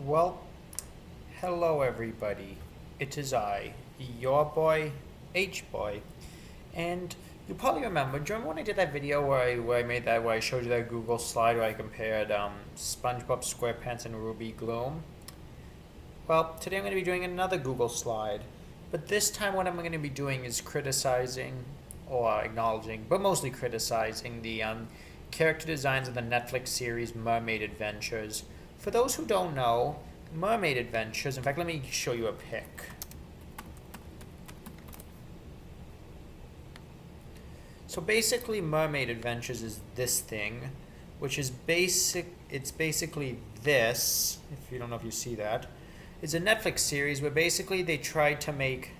Well, hello everybody. It is I, your boy, H-Boy. And you probably remember, do you remember when I did that video where I showed you that Google slide where I compared SpongeBob SquarePants and Ruby Gloom? Well, today I'm going to be doing another Google slide. But this time what I'm going to be doing is criticizing, or acknowledging, but mostly criticizing the character designs of the Netflix series Mermaid Adventures. For those who don't know, Mermaid Adventures, in fact, let me show you a pic. So basically, Mermaid Adventures is this thing, which is it's basically this, if you don't know if you see that. It's a Netflix series where basically they tried to make,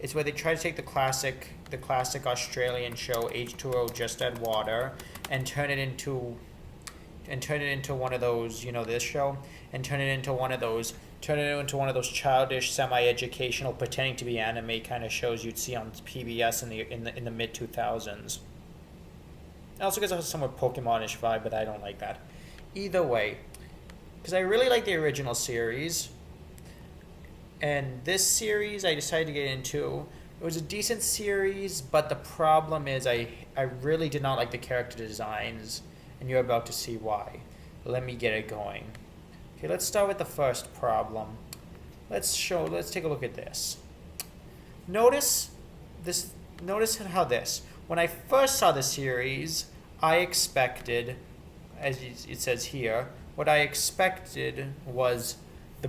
it's where they try to take the classic Australian show H2O Just Add Water and turn it into one of those, this show, and turn it into one of those childish, semi-educational, pretending to be anime kind of shows you'd see on PBS in the mid 2000s. It also gives us a somewhat Pokemon-ish vibe, but I don't like that. Either way, because I really like the original series, and this series I decided to get into. It was a decent series, but the problem is I really did not like the character designs, and you're about to see why. Let me get it going. Okay, let's start with the first problem. Let's take a look at this. Notice how this. When I first saw the series, I expected, as it says here, what I expected was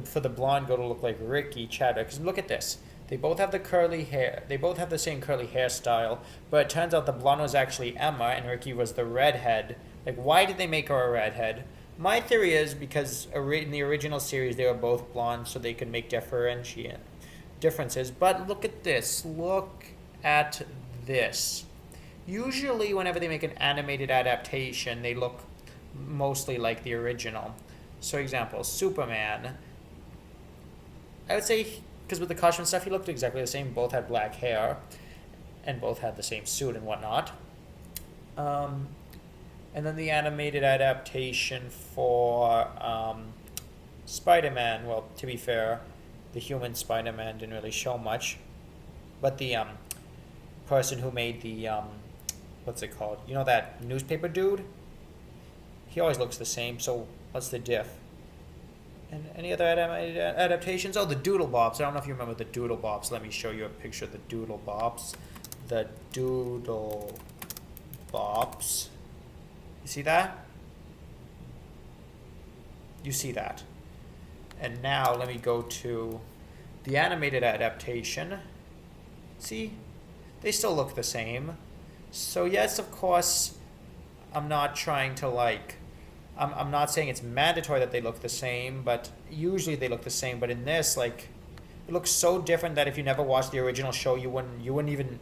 for the blonde girl to look like Ricky Chadwick. Because look at this. They both have the curly hair. They both have the same curly hairstyle, but it turns out the blonde was actually Emma and Ricky was the redhead. Like, why did they make her a redhead? My theory is because in the original series they were both blonde, so they could make differences. But look at this. Look at this. Usually, whenever they make an animated adaptation, they look mostly like the original. So, example, Superman. I would say, because with the costume stuff, he looked exactly the same. Both had black hair, and both had the same suit and whatnot. And then the animated adaptation for Spider-Man. Well, to be fair, the human Spider-Man didn't really show much, but the person who made the what's it called? You know that newspaper dude? He always looks the same. So what's the diff? And any other adaptations? Oh, the Doodle Bops. I don't know if you remember the Doodle Bops. Let me show you a picture of the Doodle Bops. The Doodle Bops. You see that? You see that. And now let me go to the animated adaptation. See? They still look the same. So yes, of course, I'm not trying to I'm not saying it's mandatory that they look the same, but usually they look the same. But in this, it looks so different that if you never watched the original show, you wouldn't even,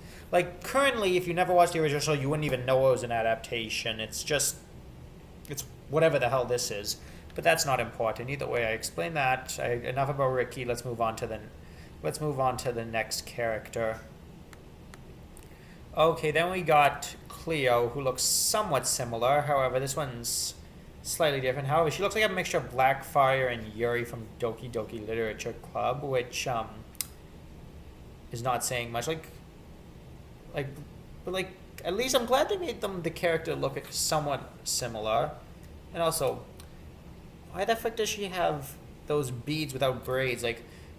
currently, if you never watched the original show, you wouldn't even know it was an adaptation. It's whatever the hell this is. But that's not important. Either way, I explained that. Enough about Ricky. Let's move on to the next character. Okay, then we got Cleo, who looks somewhat similar. However, this one's slightly different. However, she looks like a mixture of Blackfire and Yuri from Doki Doki Literature Club, which is not saying much. But at least I'm glad they made the character look somewhat similar. And also, why the fuck does she have those beads without braids?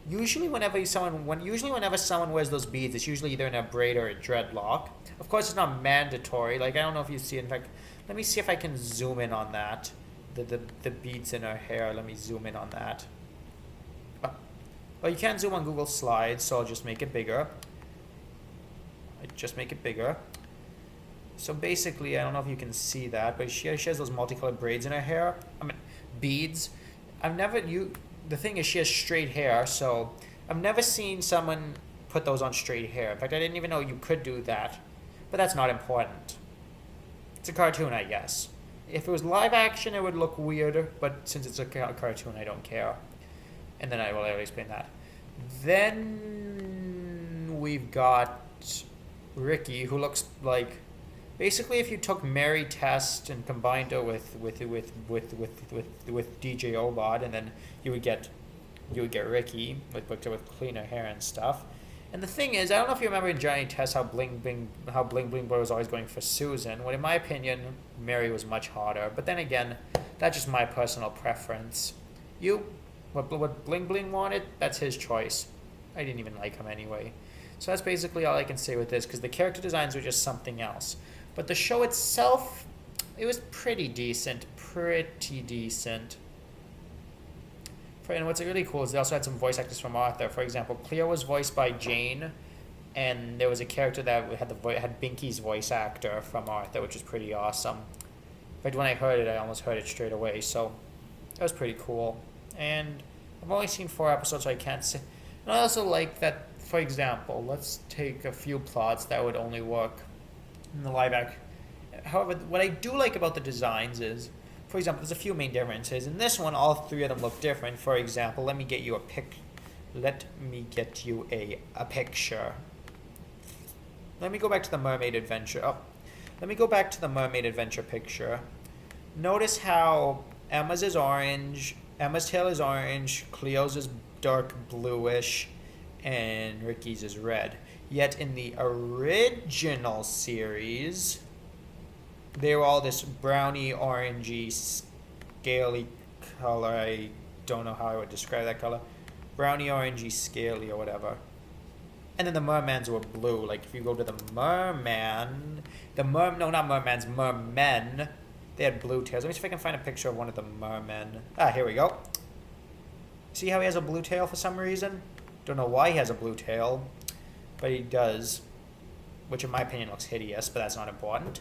Usually whenever someone wears those beads, it's usually either in a braid or a dreadlock. Of course, it's not mandatory. I don't know if you see it. In fact, let me see if I can zoom in on that. The beads in her hair. Let me zoom in on that. Well, you can't zoom on Google Slides, so I'll just make it bigger. So basically, I don't know if you can see that, but she has those multicolored braids in her hair. Beads. The thing is, she has straight hair, so I've never seen someone put those on straight hair. In fact, I didn't even know you could do that. But that's not important. It's a cartoon, I guess. If it was live action, it would look weirder, but since it's a cartoon, I don't care. And then I'll explain that. Then we've got Ricky, who looks like Basically, if you took Mary Test and combined her with DJ Obot, and then you would get Ricky with cleaner hair and stuff. And the thing is, I don't know if you remember in Johnny Test how Bling Bling Boy was always going for Susan. When in my opinion, Mary was much hotter. But then again, that's just my personal preference. What Bling Bling wanted, that's his choice. I didn't even like him anyway. So that's basically all I can say with this, because the character designs were just something else. But the show itself, it was pretty decent. And what's really cool is they also had some voice actors from Arthur. For example, Cleo was voiced by Jane, and there was a character that had Binky's voice actor from Arthur, which was pretty awesome. In fact, when I heard it, I almost heard it straight away. So that was pretty cool. And I've only seen 4 episodes, so I can't say. And I also like that, for example, let's take a few plots that would only work in the live action. However, what I do like about the designs is, for example, there's a few main differences. In this one, all 3 of them look different. For example, let me get you a picture. Let me go back to the Mermaid Adventure. Let me go back to the Mermaid Adventure picture. Notice how Emma's is orange, Emma's tail is orange, Cleo's is dark bluish, and Ricky's is red. Yet in the original series, they were all this browny, orangey, scaly color. I don't know how I would describe that color. Browny, orangey, scaly, or whatever. And then the mermans were blue. Like, if you go to the mermen, they had blue tails. Let me see if I can find a picture of one of the mermen. Here we go. See how he has a blue tail for some reason? Don't know why he has a blue tail, but he does. Which, in my opinion, looks hideous, but that's not important.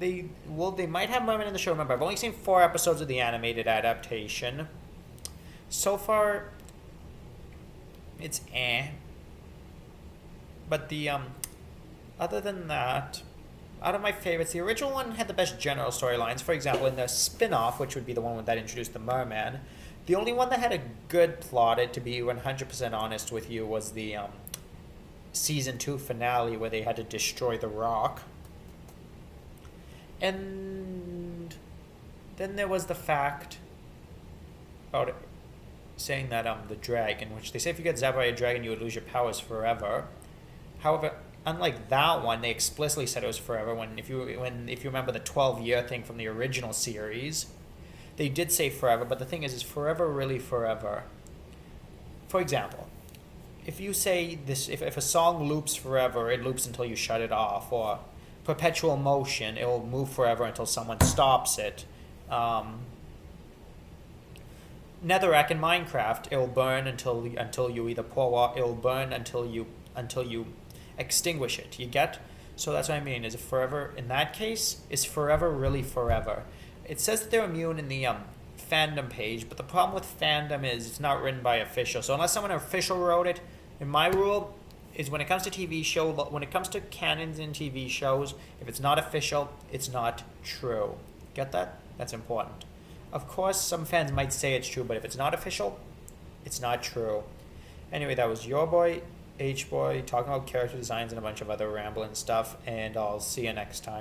They might have mermen in the show. Remember, I've only seen 4 episodes of the animated adaptation. So far, it's But other than that, out of my favorites, the original one had the best general storylines. For example, in the spin-off, which would be the one that introduced the merman, the only one that had a good plot, to be 100% honest with you, was the season 2 finale where they had to destroy the rock. And then there was the fact about saying that the dragon, which they say if you get zapped by a dragon, you would lose your powers forever. However, unlike that one, they explicitly said it was forever. If you remember the 12-year thing from the original series, they did say forever. But the thing is forever really forever? For example, if you say this, if a song loops forever, it loops until you shut it off, or perpetual motion, it will move forever until someone stops it. Netherrack in Minecraft, it will burn until you either pour water. It will burn until you extinguish it. You get? So that's what I mean. Is it forever? In that case, is forever really forever? It says that they're immune in the fandom page, but the problem with fandom is it's not written by official. So unless someone official wrote it, in my rule is when it comes to when it comes to canons in TV shows, if it's not official, it's not true. Get that? That's important. Of course, some fans might say it's true, but if it's not official, it's not true. Anyway, that was your boy, H-Boy, talking about character designs and a bunch of other rambling stuff, and I'll see you next time.